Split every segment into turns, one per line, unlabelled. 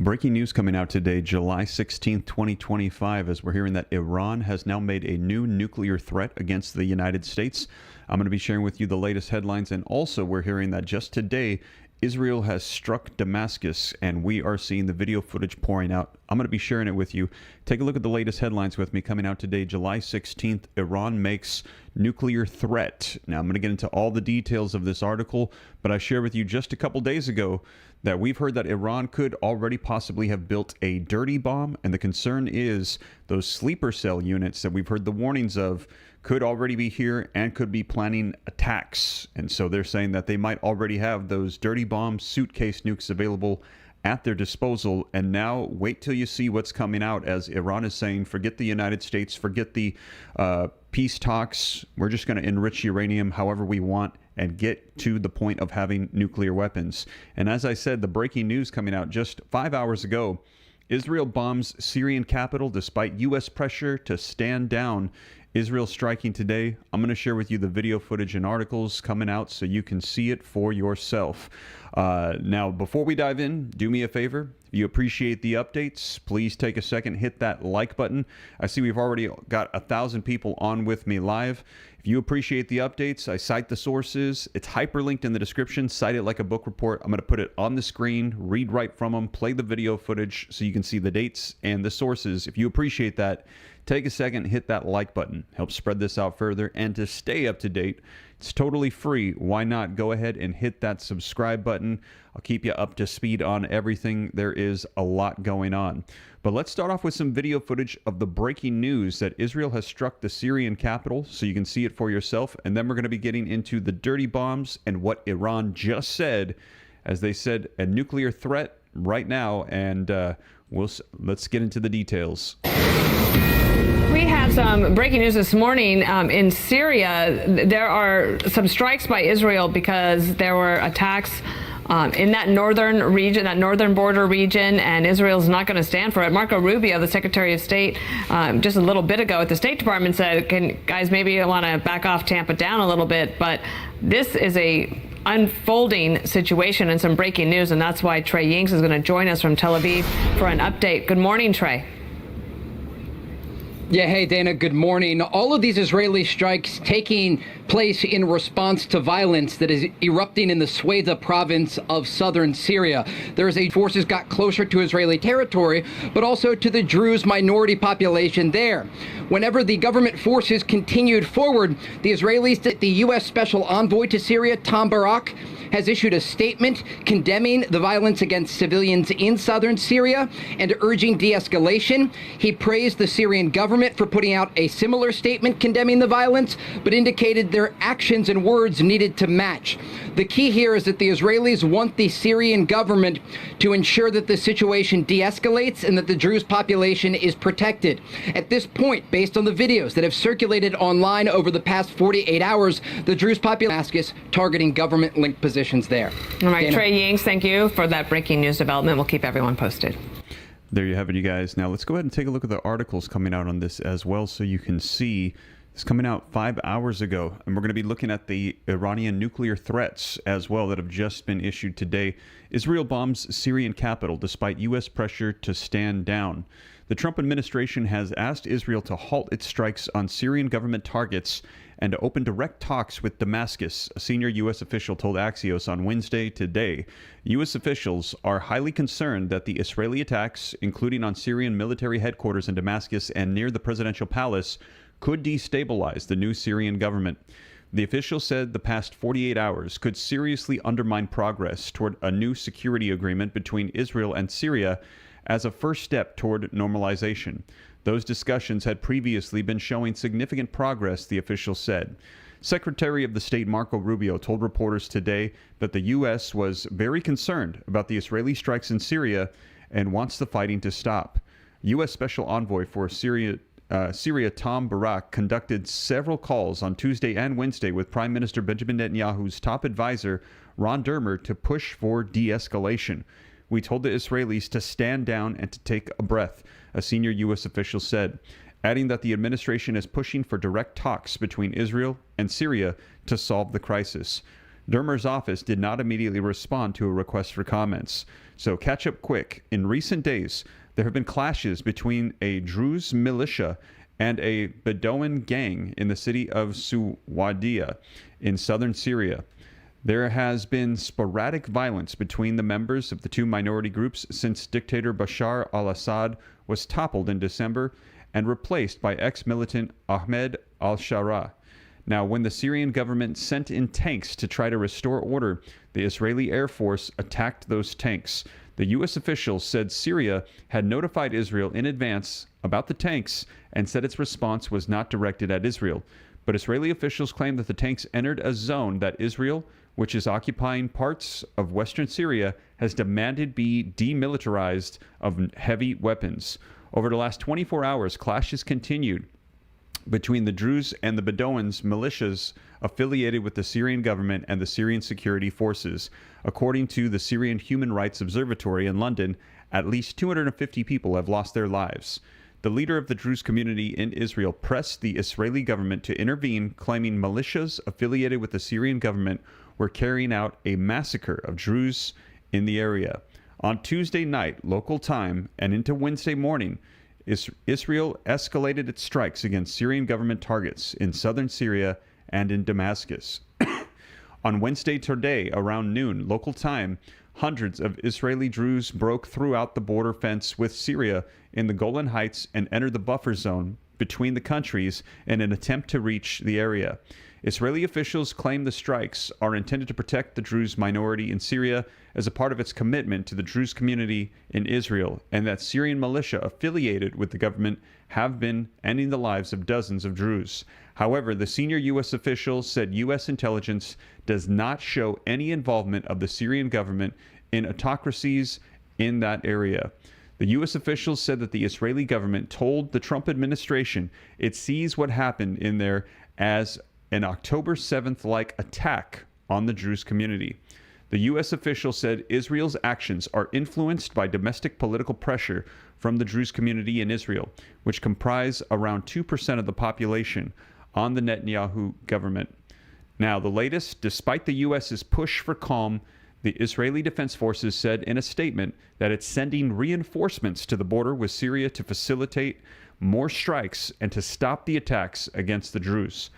Breaking news coming out today, July 16th, 2025, as we're hearing that Iran has now made a new nuclear threat against the United States. I'm going to be sharing with you the latest headlines, and also we're hearing that just today, Israel has struck Damascus, and we are seeing the video footage pouring out. I'm going to be sharing it with you. Take a look at the latest headlines with me coming out today, July 16th. Iran makes nuclear threat. Now, I'm going to get into all the details of this article, but I shared with you just a couple days ago that we've heard that Iran could already possibly have built a dirty bomb, and the concern is those sleeper cell units that we've heard the warnings of could already be here and could be planning attacks. And so they're saying that they might already have those dirty bomb suitcase nukes available at their disposal. And now wait till you see what's coming out, as Iran is saying, forget the United States, forget the peace talks. We're just going to enrich uranium however we want and get to the point of having nuclear weapons. And as I said, the breaking news coming out just 5 hours ago, Israel bombs Syrian capital despite U.S. pressure to stand down. Israel striking today. I'm going to share with you the video footage and articles coming out so you can see it for yourself. Now, before we dive in, do me a favor. If you appreciate the updates, please take a second, hit that like button. I see we've already got 1,000 people on with me live. If you appreciate the updates, I cite the sources. It's hyperlinked in the description. Cite it like a book report. I'm going to put it on the screen, read right from them, play the video footage so you can see the dates and the sources. If you appreciate that, take a second, hit that like button. Help spread this out further. And to stay up to date, it's totally free. Why not go ahead and hit that subscribe button? I'll keep you up to speed on everything. There is a lot going on. But let's start off with some video footage of the breaking news that Israel has struck the Syrian capital so you can see it for yourself. And then we're going to be getting into the dirty bombs and what Iran just said, as they said a nuclear threat right now. And let's get into the details.
We had some breaking news this morning in Syria. There are some strikes by Israel because there were attacks in that northern region, that northern border region, and Israel's not going to stand for it. Marco Rubio, the Secretary of State, just a little bit ago at the State Department said, guys, maybe you want to back off, tamp it down a little bit. But this is a unfolding situation and some breaking news, and that's why Trey Yingst is going to join us from Tel Aviv for an update. Good morning, Trey.
Yeah, hey, Dana, good morning. All of these Israeli strikes taking place in response to violence that is erupting in the Sweda province of southern Syria. Forces got closer to Israeli territory, but also to the Druze minority population there. Whenever the government forces continued forward, the U.S. Special Envoy to Syria, Tom Barak, has issued a statement condemning the violence against civilians in southern Syria and urging de-escalation. He praised the Syrian government for putting out a similar statement condemning the violence, but indicated their actions and words needed to match. The key here is that the Israelis want the Syrian government to ensure that the situation de-escalates and that the Druze population is protected. At this point, based on the videos that have circulated online over the past 48 hours, the Druze population is targeting government-linked positions there.
All right,
Dana.
Trey Yingst, thank you for that breaking news development. We'll keep everyone posted.
There you have it, you guys. Now let's go ahead and take a look at the articles coming out on this as well so you can see. It's coming out 5 hours ago, and we're going to be looking at the Iranian nuclear threats as well that have just been issued today. Israel bombs Syrian capital despite U.S. pressure to stand down. The Trump administration has asked Israel to halt its strikes on Syrian government targets and to open direct talks with Damascus, a senior U.S. official told Axios on Wednesday today. U.S. officials are highly concerned that the Israeli attacks, including on Syrian military headquarters in Damascus and near the presidential palace, could destabilize the new Syrian government. The official said the past 48 hours could seriously undermine progress toward a new security agreement between Israel and Syria as a first step toward normalization. Those discussions had previously been showing significant progress, the official said. Secretary of the State Marco Rubio told reporters today that the U.S. was very concerned about the Israeli strikes in Syria and wants the fighting to stop. U.S. Special Envoy for Syria, Tom Barak, conducted several calls on Tuesday and Wednesday with Prime Minister Benjamin Netanyahu's top advisor, Ron Dermer, to push for de-escalation. We told the Israelis to stand down and to take a breath, a senior U.S. official said, adding that the administration is pushing for direct talks between Israel and Syria to solve the crisis. Dermer's office did not immediately respond to a request for comments. So catch up quick. In recent days, there have been clashes between a Druze militia and a Bedouin gang in the city of Suwaidia in southern Syria. There has been sporadic violence between the members of the two minority groups since dictator Bashar al-Assad was toppled in December and replaced by ex-militant Ahmed al-Shara. Now, when the Syrian government sent in tanks to try to restore order, the Israeli Air Force attacked those tanks. The U.S. officials said Syria had notified Israel in advance about the tanks and said its response was not directed at Israel. But Israeli officials claim that the tanks entered a zone that Israel, which is occupying parts of western Syria, has demanded be demilitarized of heavy weapons. Over the last 24 hours, clashes continued between the Druze and the Bedouins militias affiliated with the Syrian government and the Syrian security forces. According to the Syrian Human Rights Observatory in London, at least 250 people have lost their lives. The leader of the Druze community in Israel pressed the Israeli government to intervene, claiming militias affiliated with the Syrian government were carrying out a massacre of Druze in the area. On Tuesday night, local time, and into Wednesday morning, Israel escalated its strikes against Syrian government targets in southern Syria and in Damascus. On Wednesday today, around noon, local time, hundreds of Israeli Druze broke throughout the border fence with Syria in the Golan Heights and entered the buffer zone between the countries in an attempt to reach the area. Israeli officials claim the strikes are intended to protect the Druze minority in Syria as a part of its commitment to the Druze community in Israel, and that Syrian militia affiliated with the government have been ending the lives of dozens of Druze. However, the senior U.S. official said U.S. intelligence does not show any involvement of the Syrian government in autocracies in that area. The U.S. officials said that the Israeli government told the Trump administration it sees what happened in there as an October 7th-like attack on the Druze community. The U.S. official said Israel's actions are influenced by domestic political pressure from the Druze community in Israel, which comprise around 2% of the population, on the Netanyahu government. Now, the latest, despite the U.S.'s push for calm, the Israeli Defense Forces said in a statement that it's sending reinforcements to the border with Syria to facilitate more strikes and to stop the attacks against the Druze.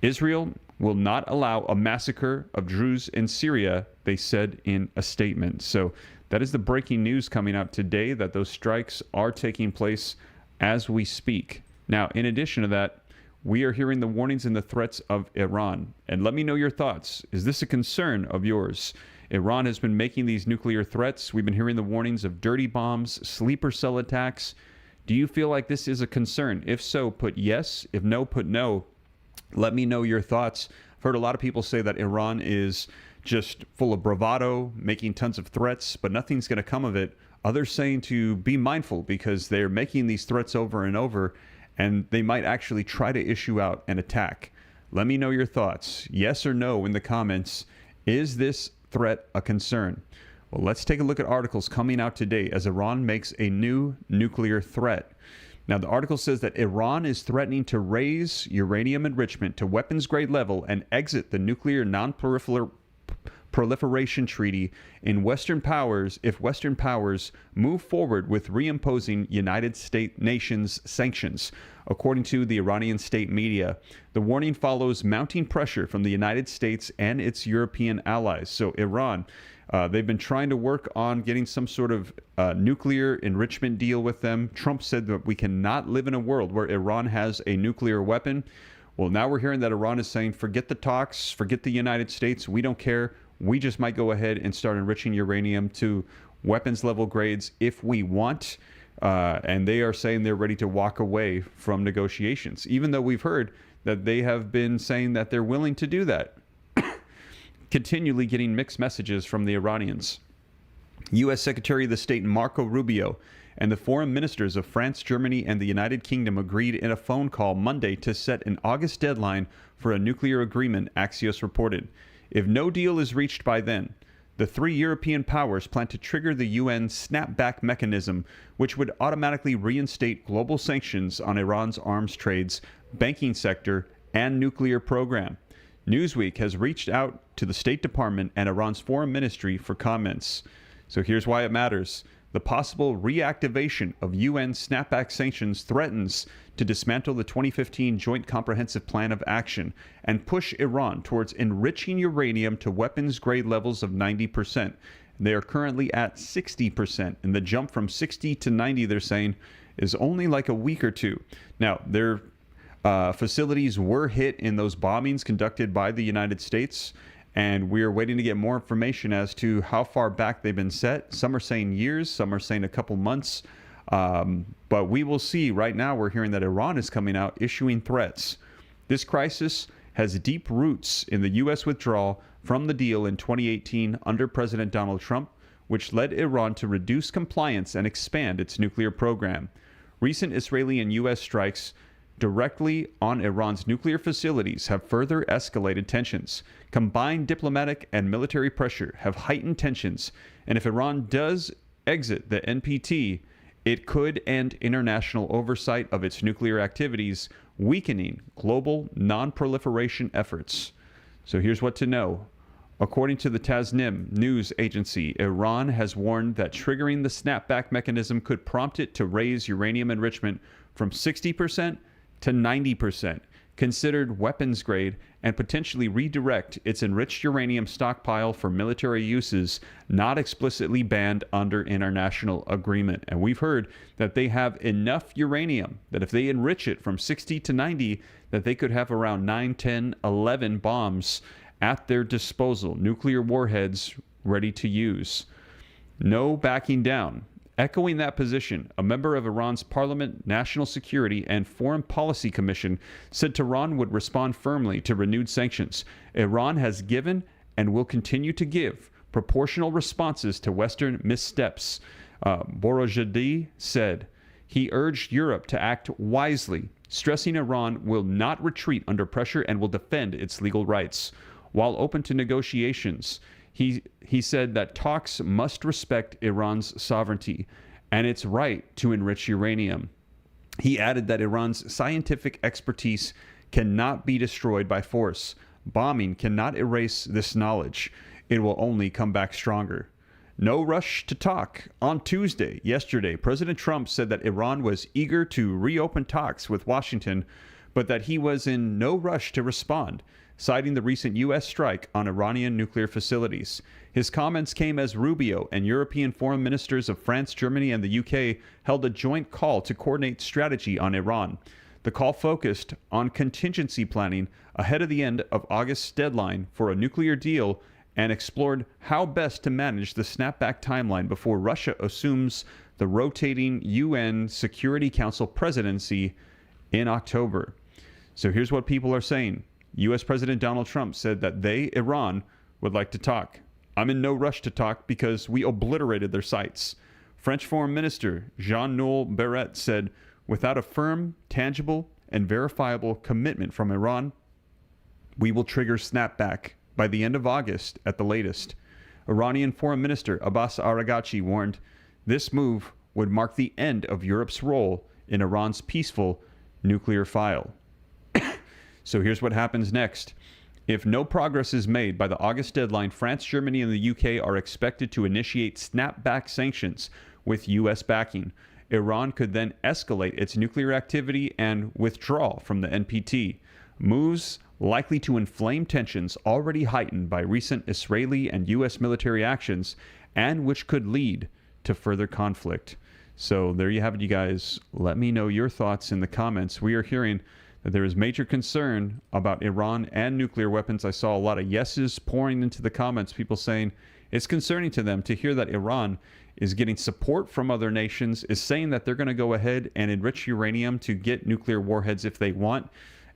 Israel will not allow a massacre of Druze in Syria, they said in a statement. So that is the breaking news coming out today, that those strikes are taking place as we speak. Now, in addition to that, we are hearing the warnings and the threats of Iran. And let me know your thoughts. Is this a concern of yours? Iran has been making these nuclear threats. We've been hearing the warnings of dirty bombs, sleeper cell attacks. Do you feel like this is a concern? If so, put yes. If no, put no. Let me know your thoughts. I've heard a lot of people say that Iran is just full of bravado, making tons of threats, but nothing's going to come of it. Others saying to be mindful because they're making these threats over and over, and they might actually try to issue out an attack. Let me know your thoughts. Yes or no in the comments. Is this threat a concern? Well, let's take a look at articles coming out today as Iran makes a new nuclear threat. Now, the article says that Iran is threatening to raise uranium enrichment to weapons-grade level and exit the nuclear non-proliferation treaty if Western powers move forward with reimposing United States nations sanctions, according to the Iranian state media. The warning follows mounting pressure from the United States and its European allies. So Iran, they've been trying to work on getting some sort of nuclear enrichment deal with them. Trump said that we cannot live in a world where Iran has a nuclear weapon. Well, now we're hearing that Iran is saying, forget the talks, forget the United States. We don't care. We just might go ahead and start enriching uranium to weapons level grades if we want. And they are saying they're ready to walk away from negotiations, even though we've heard that they have been saying that they're willing to do that. Continually getting mixed messages from the Iranians. U.S. Secretary of State Marco Rubio and the foreign ministers of France, Germany, and the United Kingdom agreed in a phone call Monday to set an August deadline for a nuclear agreement, Axios reported. If no deal is reached by then, the three European powers plan to trigger the UN snapback mechanism, which would automatically reinstate global sanctions on Iran's arms trades, banking sector, and nuclear program. Newsweek has reached out to the State Department and Iran's foreign ministry for comments. So here's why it matters. The possible reactivation of UN snapback sanctions threatens to dismantle the 2015 Joint Comprehensive Plan of Action and push Iran towards enriching uranium to weapons-grade levels of 90%. They are currently at 60%, and the jump from 60 to 90, they're saying, is only like a week or two. Now, their facilities were hit in those bombings conducted by the United States, and we're waiting to get more information as to how far back they've been set. Some are saying years, some are saying a couple months, but we will see. Right now, we're hearing that Iran is coming out issuing threats. This crisis has deep roots in the U.S. withdrawal from the deal in 2018 under President Donald Trump, which led Iran to reduce compliance and expand its nuclear program. Recent Israeli and U.S. strikes directly on Iran's nuclear facilities have further escalated tensions. Combined diplomatic and military pressure have heightened tensions, and if Iran does exit the NPT, it could end international oversight of its nuclear activities, weakening global non-proliferation efforts. So here's what to know. According to the Tasnim news agency, Iran has warned that triggering the snapback mechanism could prompt it to raise uranium enrichment from 60% to 90%, considered weapons grade, and potentially redirect its enriched uranium stockpile for military uses not explicitly banned under international agreement. And we've heard that they have enough uranium that if they enrich it from 60 to 90, that they could have around 9, 10, 11 bombs at their disposal, nuclear warheads ready to use. No backing down. Echoing that position, a member of Iran's Parliament National Security and Foreign Policy Commission said Tehran would respond firmly to renewed sanctions. Iran has given and will continue to give proportional responses to Western missteps. Boroujerdi said he urged Europe to act wisely, stressing Iran will not retreat under pressure and will defend its legal rights. While open to negotiations, he said that talks must respect Iran's sovereignty and its right to enrich uranium. He added that Iran's scientific expertise cannot be destroyed by force. Bombing cannot erase this knowledge. It will only come back stronger. No rush to talk. On Tuesday, yesterday, President Trump said that Iran was eager to reopen talks with Washington, but that he was in no rush to respond, citing the recent U.S. strike on Iranian nuclear facilities. His comments came as Rubio and European foreign ministers of France, Germany, and the UK held a joint call to coordinate strategy on Iran. The call focused on contingency planning ahead of the end of August's deadline for a nuclear deal and explored how best to manage the snapback timeline before Russia assumes the rotating UN Security Council presidency in October. So here's what people are saying. U.S. President Donald Trump said that they, Iran, would like to talk. I'm in no rush to talk because we obliterated their sites. French Foreign Minister Jean-Noel Barrot said, without a firm, tangible, and verifiable commitment from Iran, we will trigger snapback by the end of August at the latest. Iranian Foreign Minister Abbas Araghchi warned this move would mark the end of Europe's role in Iran's peaceful nuclear file. So here's what happens next. If no progress is made by the August deadline, France, Germany, and the UK are expected to initiate snapback sanctions with U.S. backing. Iran could then escalate its nuclear activity and withdraw from the NPT. Moves likely to inflame tensions already heightened by recent Israeli and U.S. military actions, and which could lead to further conflict. So there you have it, you guys. Let me know your thoughts in the comments. We are hearing that there is major concern about Iran and nuclear weapons. I saw a lot of yeses pouring into the comments, people saying it's concerning to them to hear that Iran is getting support from other nations, is saying that they're going to go ahead and enrich uranium to get nuclear warheads if they want.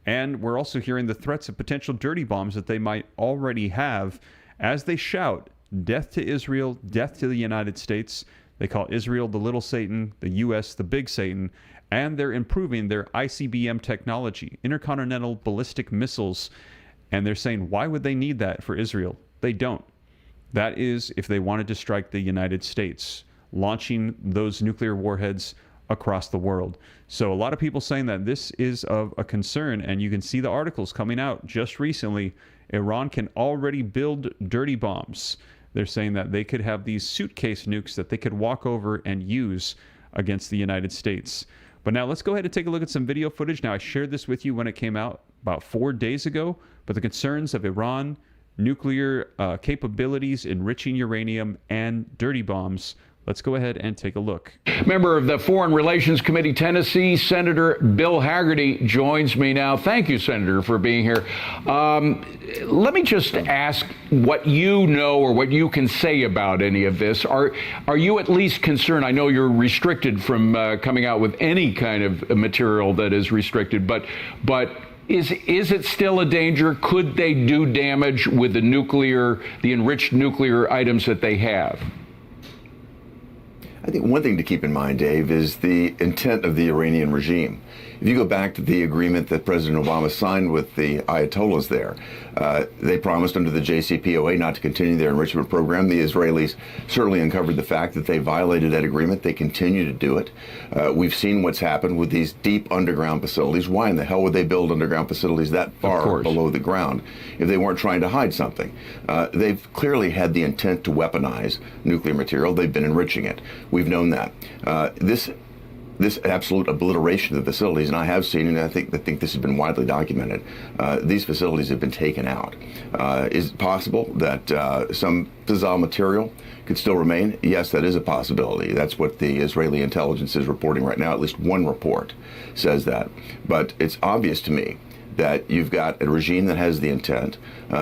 And we're also hearing the threats of potential dirty bombs that they might already have as they shout, death to Israel, death to the United States. They call Israel the little Satan, the U.S. the big Satan, and they're improving their ICBM technology, intercontinental ballistic missiles. And they're saying, why would they need that for Israel? They don't. That is if they wanted to strike the United States, launching those nuclear warheads across the world. So a lot of people saying that this is of a concern, and you can see the articles coming out just recently. Iran can already build dirty bombs. They're saying that they could have these suitcase nukes that they could walk over and use against the United States. But now let's go ahead and take a look at some video footage. Now, I shared this with you when it came out about 4 days ago, but the concerns of Iran, nuclear capabilities, enriching uranium, and dirty bombs. Let's go ahead and take a look.
Member of the Foreign Relations Committee, Tennessee, Senator Bill Hagerty joins me now. Thank you, Senator, for being here. Let me just ask what you know or what you can say about any of this. Are you at least concerned? I know you're restricted from coming out with any kind of material that is restricted, but is it still a danger? Could they do damage with the enriched nuclear items that they have?
I think one thing to keep in mind, Dave, is the intent of the Iranian regime. If you go back to the agreement that President Obama signed with the Ayatollahs there, they promised under the JCPOA not to continue their enrichment program. The Israelis certainly uncovered the fact that they violated that agreement. They continue to do it. We've seen what's happened with these deep underground facilities. Why in the hell would they build underground facilities that far below the ground if they weren't trying to hide something? They've clearly had the intent to weaponize nuclear material. They've been enriching it. We've known that. This absolute obliteration of the facilities, and I have seen, and I think this has been widely documented, these facilities have been taken out. Is it possible that some fissile material could still remain? Yes, that is a possibility. That's what the Israeli intelligence is reporting right now. At least one report says that. But it's obvious to me that you've got a regime that has the intent.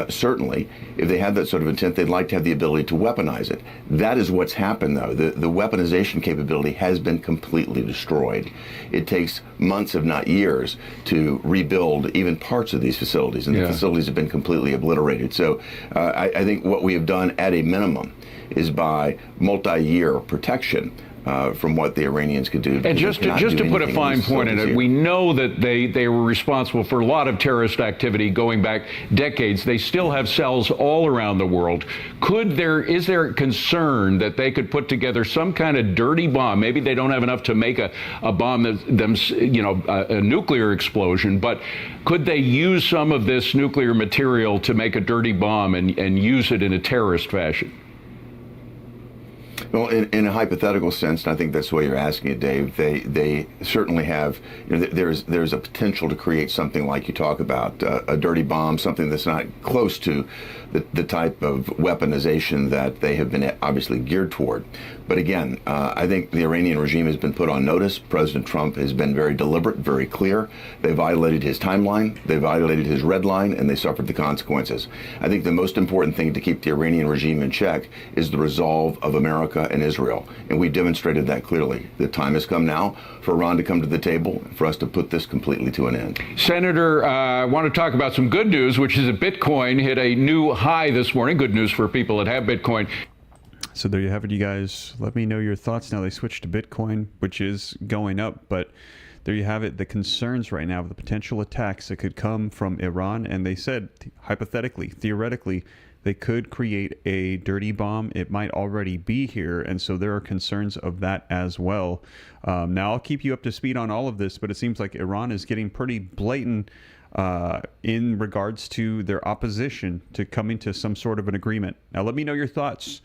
Certainly, if they have that sort of intent, they'd like to have the ability to weaponize it. That is what's happened, though. The weaponization capability has been completely destroyed. It takes months, if not years, to rebuild even parts of these facilities, and the facilities have been completely obliterated. So I think what we have done at a minimum is by multi-year protection from what the Iranians could do.
And just to put a fine point in it, we know that they were responsible for a lot of terrorist activity going back decades. They still have cells all around the world. Is there concern that they could put together some kind of dirty bomb? Maybe they don't have enough to make a bomb, a nuclear explosion, but could they use some of this nuclear material to make a dirty bomb and use it in a terrorist fashion?
Well, in a hypothetical sense, and I think that's the way you're asking it, Dave, they certainly have, there's a potential to create something like you talk about, a dirty bomb, something that's not close to the type of weaponization that they have been obviously geared toward. But again, I think the Iranian regime has been put on notice. President Trump has been very deliberate, very clear. They violated his timeline, they violated his red line, and they suffered the consequences. I think the most important thing to keep the Iranian regime in check is the resolve of America and Israel. And we demonstrated that clearly. The time has come now for Iran to come to the table, for us to put this completely to an end.
Senator, I want to talk about some good news, which is that Bitcoin hit a new high this morning. Good news for people that have Bitcoin.
So there you have it, you guys. Let me know your thoughts. Now they switched to Bitcoin, which is going up, but there you have it. The concerns right now of the potential attacks that could come from Iran, and they said, hypothetically, theoretically, they could create a dirty bomb. It might already be here, and so there are concerns of that as well. Now, I'll keep you up to speed on all of this, but it seems like Iran is getting pretty blatant in regards to their opposition to coming to some sort of an agreement. Now, let me know your thoughts.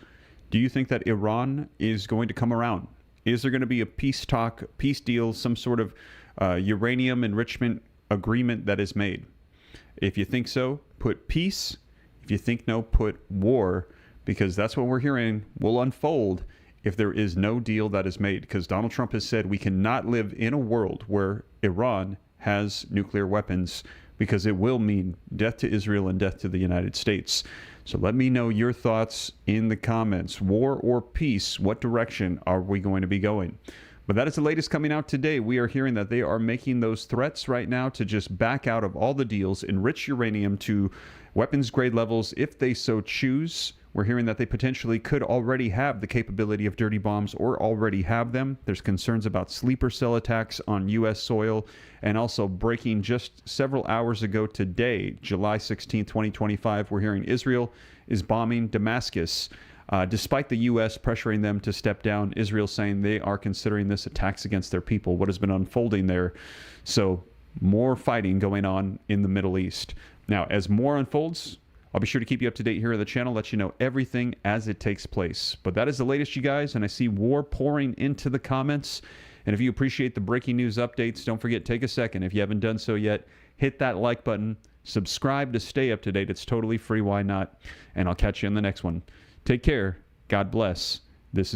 Do you think that Iran is going to come around? Is there going to be a peace talk, peace deal, some sort of uranium enrichment agreement that is made? If you think so, put peace. If you think no, put war, because that's what we're hearing will unfold if there is no deal that is made. Because Donald Trump has said we cannot live in a world where Iran has nuclear weapons, because it will mean death to Israel and death to the United States. So let me know your thoughts in the comments. War or peace? What direction are we going to be going? But that is the latest coming out today. We are hearing that they are making those threats right now to just back out of all the deals, enrich uranium to weapons grade levels if they so choose. We're hearing that they potentially could already have the capability of dirty bombs or already have them. There's concerns about sleeper cell attacks on U.S. soil, and also breaking just several hours ago today, July 16, 2025, we're hearing Israel is bombing Damascus. Despite the U.S. pressuring them to step down, Israel saying they are considering this attacks against their people, what has been unfolding there. So more fighting going on in the Middle East. Now, as more unfolds, I'll be sure to keep you up to date here on the channel, let you know everything as it takes place. But that is the latest, you guys, and I see war pouring into the comments. And if you appreciate the breaking news updates, don't forget, take a second. If you haven't done so yet, hit that like button, subscribe to stay up to date. It's totally free. Why not? And I'll catch you in the next one. Take care. God bless. This is